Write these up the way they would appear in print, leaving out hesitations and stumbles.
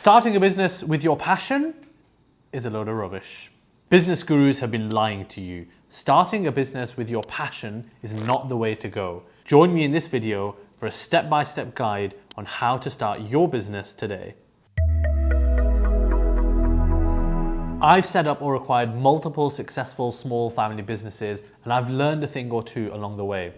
Starting a business with your passion is a load of rubbish. Business gurus have been lying to you. Starting a business with your passion is not the way to go. Join me in this video for a step-by-step guide on how to start your business today. I've set up or acquired multiple successful small family businesses, and I've learned a thing or two along the way.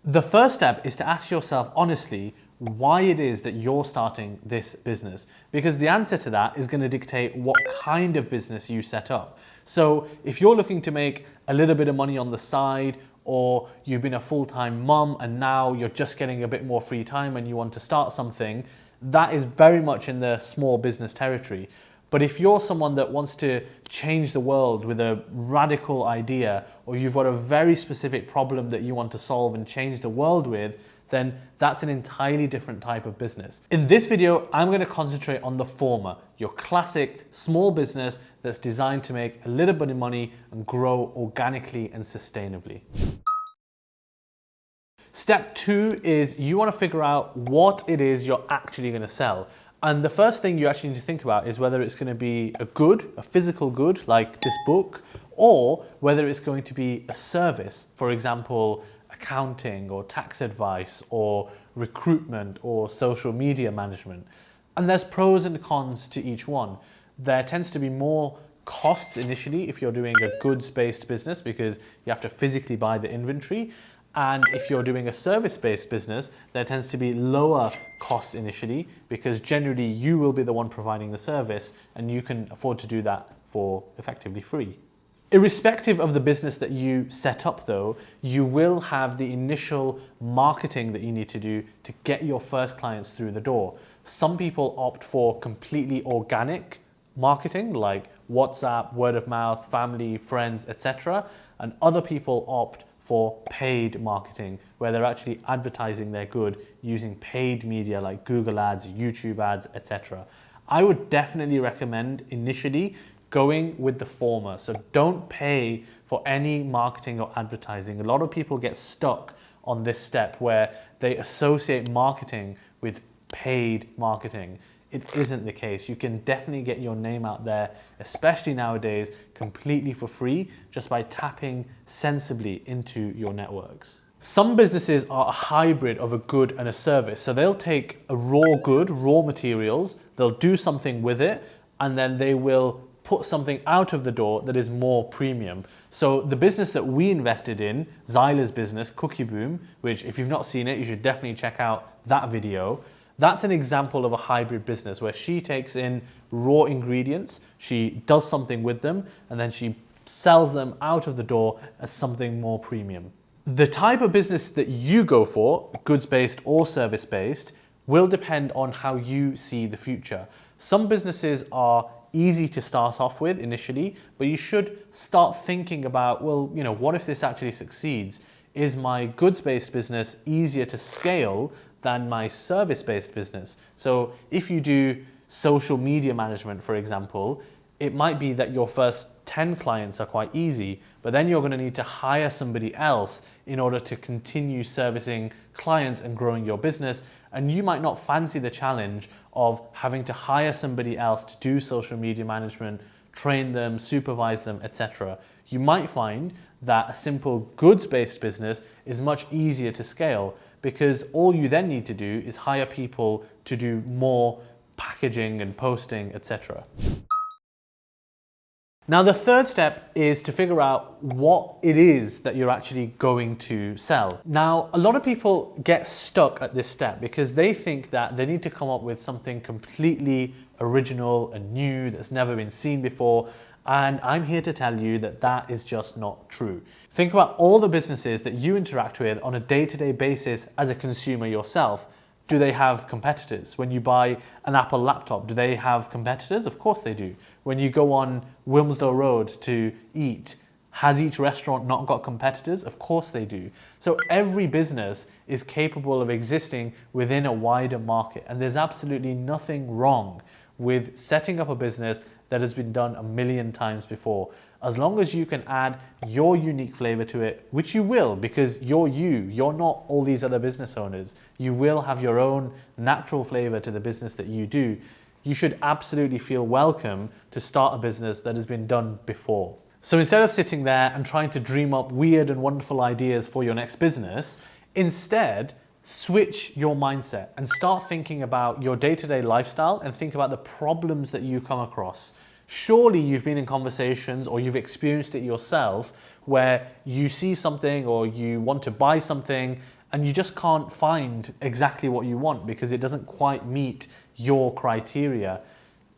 The first step is to ask yourself honestly why it is that you're starting this business, because the answer to that is going to dictate what kind of business you set up. So if you're looking to make a little bit of money on the side, or you've been a full-time mum and now you're just getting a bit more free time and you want to start something, that is very much in the small business territory. But if you're someone that wants to change the world with a radical idea, or you've got a very specific problem that you want to solve and change the world with, then that's an entirely different type of business. In this video, I'm going to concentrate on the former, your classic small business that's designed to make a little bit of money and grow organically and sustainably. Step 2 is you want to figure out what it is you're actually going to sell. And the first thing you actually need to think about is whether it's going to be a good, a physical good like this book, or whether it's going to be a service, for example, accounting or tax advice or recruitment or social media management. And there's pros and cons to each one. There tends to be more costs initially if you're doing a goods-based business because you have to physically buy the inventory. And if you're doing a service-based business, there tends to be lower costs initially because generally you will be the one providing the service and you can afford to do that for effectively free. Irrespective of the business that you set up though, you will have the initial marketing that you need to do to get your first clients through the door. Some people opt for completely organic marketing like WhatsApp, word of mouth, family, friends, etc. And other people opt for paid marketing where they're actually advertising their good using paid media like Google ads, YouTube ads, etc. I would definitely recommend initially going with the former. So don't pay for any marketing or advertising. A lot of people get stuck on this step where they associate marketing with paid marketing. It isn't the case. You can definitely get your name out there, especially nowadays, completely for free, just by tapping sensibly into your networks. Some businesses are a hybrid of a good and a service. So they'll take a raw good, raw materials, they'll do something with it, and then they will put something out of the door that is more premium. So the business that we invested in, Zyla's business, Cookie Boom, which if you've not seen it, you should definitely check out that video. That's an example of a hybrid business where she takes in raw ingredients, she does something with them, and then she sells them out of the door as something more premium. The type of business that you go for, goods-based or service-based, will depend on how you see the future. Some businesses are easy to start off with initially, but you should start thinking about, well, what if this actually succeeds? Is my goods-based business easier to scale than my service-based business? So if you do social media management, for example, it might be that your first 10 clients are quite easy, but then you're going to need to hire somebody else in order to continue servicing clients and growing your business. And you might not fancy the challenge of having to hire somebody else to do social media management, train them, supervise them, etc. You might find that a simple goods-based business is much easier to scale because all you then need to do is hire people to do more packaging and posting, etc. Now, the third step is to figure out what it is that you're actually going to sell. Now, a lot of people get stuck at this step because they think that they need to come up with something completely original and new that's never been seen before. And I'm here to tell you that that is just not true. Think about all the businesses that you interact with on a day-to-day basis as a consumer yourself. Do they have competitors? When you buy an Apple laptop, do they have competitors? Of course they do. When you go on Wilmsdale Road to eat, has each restaurant not got competitors? Of course they do. So every business is capable of existing within a wider market, and there's absolutely nothing wrong with setting up a business that has been done a million times before. As long as you can add your unique flavor to it, which you will, because you're not all these other business owners. You will have your own natural flavor to the business that you do. You should absolutely feel welcome to start a business that has been done before. So instead of sitting there and trying to dream up weird and wonderful ideas for your next business, instead, switch your mindset and start thinking about your day-to-day lifestyle and think about the problems that you come across. Surely you've been in conversations or you've experienced it yourself where you see something or you want to buy something and you just can't find exactly what you want because it doesn't quite meet your criteria.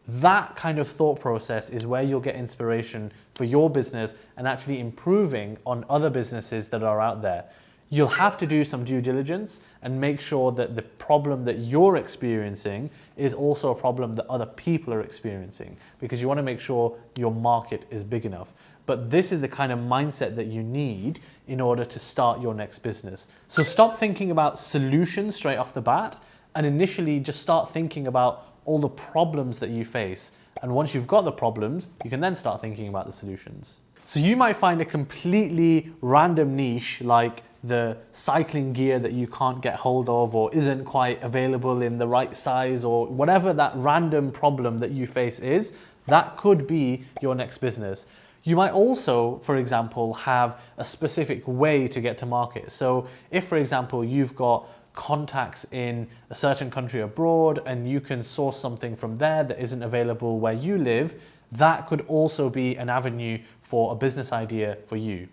That kind of thought process is where you'll get inspiration for your business and actually improving on other businesses that are out there. You'll have to do some due diligence and make sure that the problem that you're experiencing is also a problem that other people are experiencing, because you want to make sure your market is big enough. But this is the kind of mindset that you need in order to start your next business. So stop thinking about solutions straight off the bat and initially just start thinking about all the problems that you face. And once you've got the problems, you can then start thinking about the solutions. So you might find a completely random niche like the cycling gear that you can't get hold of or isn't quite available in the right size, or whatever that random problem that you face is, that could be your next business. You might also, for example, have a specific way to get to market. So if, for example, you've got contacts in a certain country abroad and you can source something from there that isn't available where you live, that could also be an avenue for a business idea for you.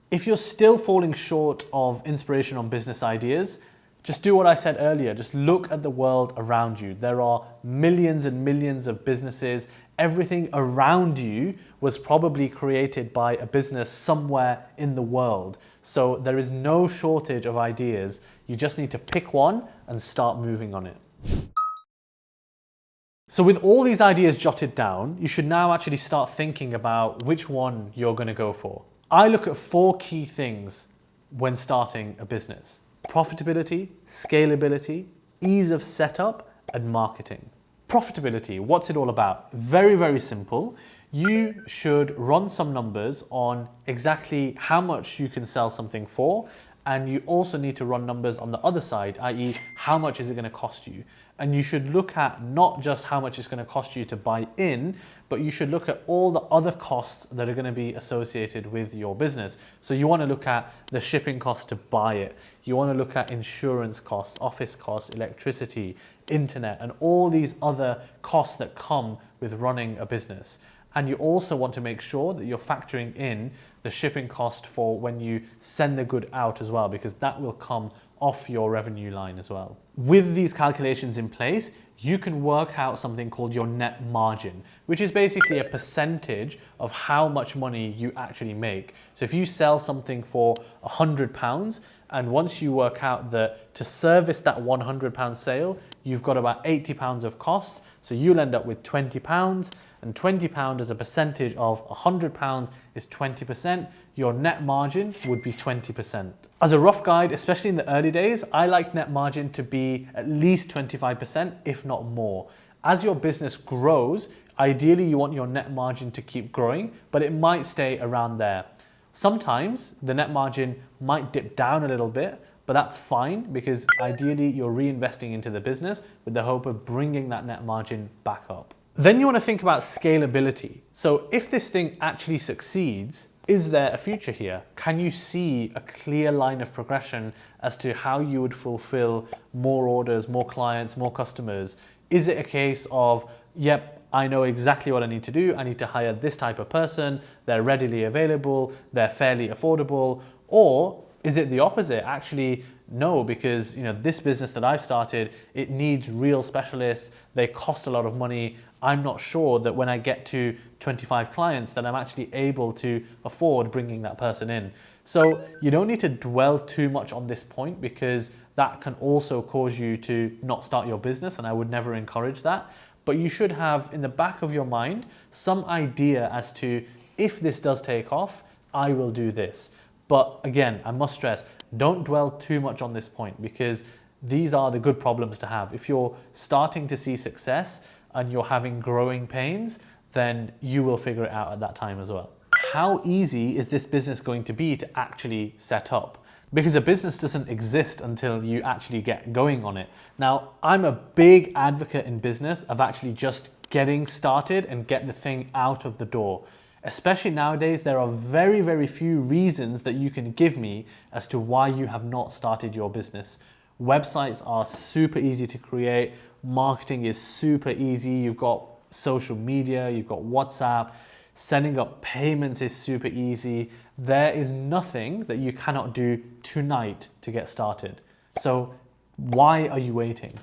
If you're still falling short of inspiration on business ideas, just do what I said earlier. Just look at the world around you. There are millions and millions of businesses. Everything around you was probably created by a business somewhere in the world. So there is no shortage of ideas. You just need to pick one and start moving on it. So with all these ideas jotted down, you should now actually start thinking about which one you're going to go for. I look at 4 key things when starting a business: profitability, scalability, ease of setup, and marketing. Profitability, what's it all about? Very, very simple. You should run some numbers on exactly how much you can sell something for, and you also need to run numbers on the other side, i.e. how much is it going to cost you? And you should look at not just how much it's going to cost you to buy in, but you should look at all the other costs that are going to be associated with your business. So you want to look at the shipping cost to buy it. You want to look at insurance costs, office costs, electricity, internet, and all these other costs that come with running a business. And you also want to make sure that you're factoring in the shipping cost for when you send the good out as well, because that will come off your revenue line as well. With these calculations in place, you can work out something called your net margin, which is basically a percentage of how much money you actually make. So if you sell something for £100, and once you work out that to service that £100 sale, you've got about £80 of costs, so you'll end up with £20, and £20 as a percentage of £100 is 20%. Your net margin would be 20%. As a rough guide, especially in the early days, I like net margin to be at least 25%, if not more. As your business grows, ideally you want your net margin to keep growing, but it might stay around there. Sometimes the net margin might dip down a little bit, but that's fine because ideally you're reinvesting into the business with the hope of bringing that net margin back up. Then you want to think about scalability. So if this thing actually succeeds, is there a future here? Can you see a clear line of progression as to how you would fulfill more orders, more clients, more customers? Is it a case of, yep, I know exactly what I need to do. I need to hire this type of person. They're readily available. They're fairly affordable. Or is it the opposite? Actually, no, because this business that I've started, it needs real specialists. They cost a lot of money. I'm not sure that when I get to 25 clients that I'm actually able to afford bringing that person in. So you don't need to dwell too much on this point because that can also cause you to not start your business, and I would never encourage that. But you should have in the back of your mind some idea as to, if this does take off, I will do this. But again, I must stress, don't dwell too much on this point because these are the good problems to have. If you're starting to see success and you're having growing pains, then you will figure it out at that time as well. how easy is this business going to be to actually set up? Because a business doesn't exist until you actually get going on it. Now, I'm a big advocate in business of actually just getting started and get the thing out of the door. Especially nowadays, there are very, very few reasons that you can give me as to why you have not started your business. Websites are super easy to create. Marketing is super easy. You've got social media, you've got WhatsApp. Setting up payments is super easy. There is nothing that you cannot do tonight to get started. So why are you waiting?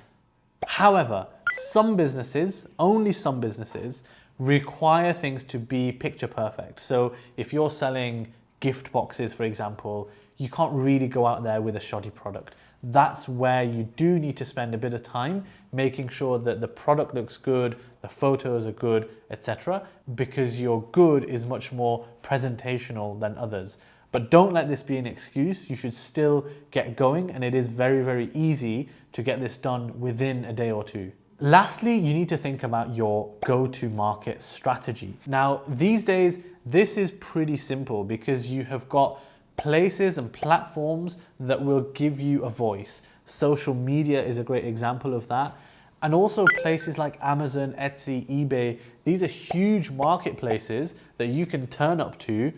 However, some businesses, only some businesses, require things to be picture perfect. So if you're selling gift boxes, for example, you can't really go out there with a shoddy product. That's where you do need to spend a bit of time making sure that the product looks good, the photos are good, etc. because your good is much more presentational than others. But don't let this be an excuse. You should still get going, and it is very, very easy to get this done within a day or two. Lastly, you need to think about your go-to-market strategy. Now, these days, this is pretty simple because you have got places and platforms that will give you a voice. Social media is a great example of that. And also places like Amazon, Etsy, eBay, these are huge marketplaces that you can turn up to,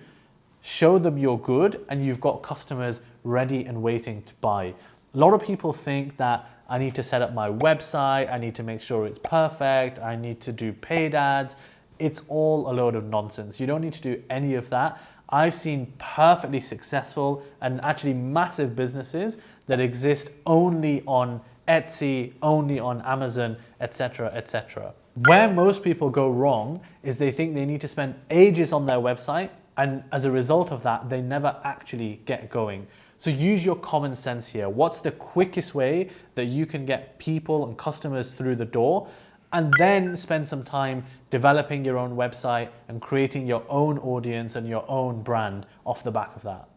show them you're good, and you've got customers ready and waiting to buy. A lot of people think that I need to set up my website, I need to make sure it's perfect, I need to do paid ads. It's all a load of nonsense. You don't need to do any of that. I've seen perfectly successful and actually massive businesses that exist only on Etsy, only on Amazon, etc., etc. Where most people go wrong is they think they need to spend ages on their website, and as a result of that, they never actually get going. So use your common sense here. What's the quickest way that you can get people and customers through the door? And then spend some time developing your own website and creating your own audience and your own brand off the back of that.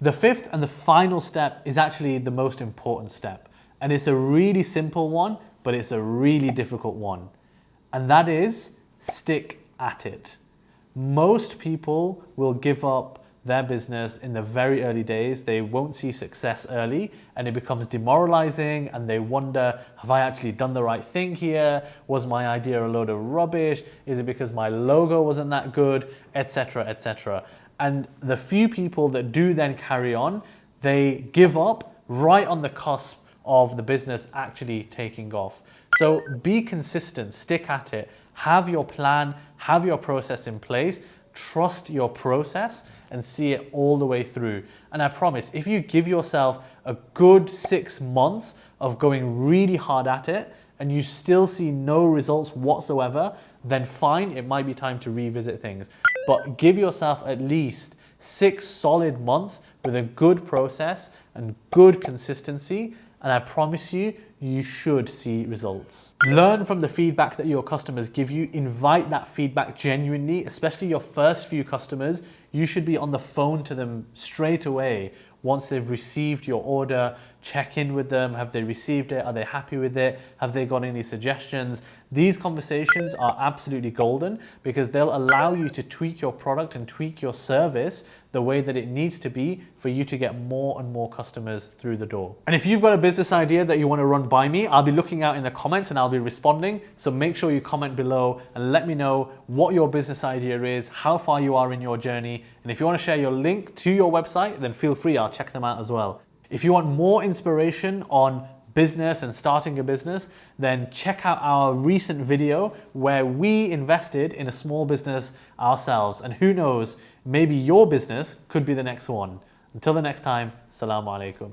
The fifth and the final step is actually the most important step. And it's a really simple one, but it's a really difficult one. And that is stick at it. Most people will give up their business in the very early days. They won't see success early, and it becomes demoralizing, and they wonder, have I actually done the right thing here? Was my idea a load of rubbish? Is it because my logo wasn't that good? Etc., etc. And the few people that do then carry on, they give up right on the cusp of the business actually taking off. So be consistent, stick at it, have your plan, have your process in place, trust your process and see it all the way through. And I promise, if you give yourself a good 6 months of going really hard at it and you still see no results whatsoever, then fine, it might be time to revisit things. But give yourself at least 6 solid months with a good process and good consistency, and I promise you, you should see results. Learn from the feedback that your customers give you. Invite that feedback genuinely, especially your first few customers. You should be on the phone to them straight away once they've received your order. Check in with them. Have they received it? Are they happy with it? Have they got any suggestions? These conversations are absolutely golden because they'll allow you to tweak your product and tweak your service the way that it needs to be for you to get more and more customers through the door. And if you've got a business idea that you want to run by me, I'll be looking out in the comments and I'll be responding. So make sure you comment below and let me know what your business idea is, how far you are in your journey. And if you want to share your link to your website, then feel free, I'll check them out as well. If you want more inspiration on business and starting a business, then check out our recent video where we invested in a small business ourselves. And who knows, maybe your business could be the next one. Until the next time, Assalamu alaikum.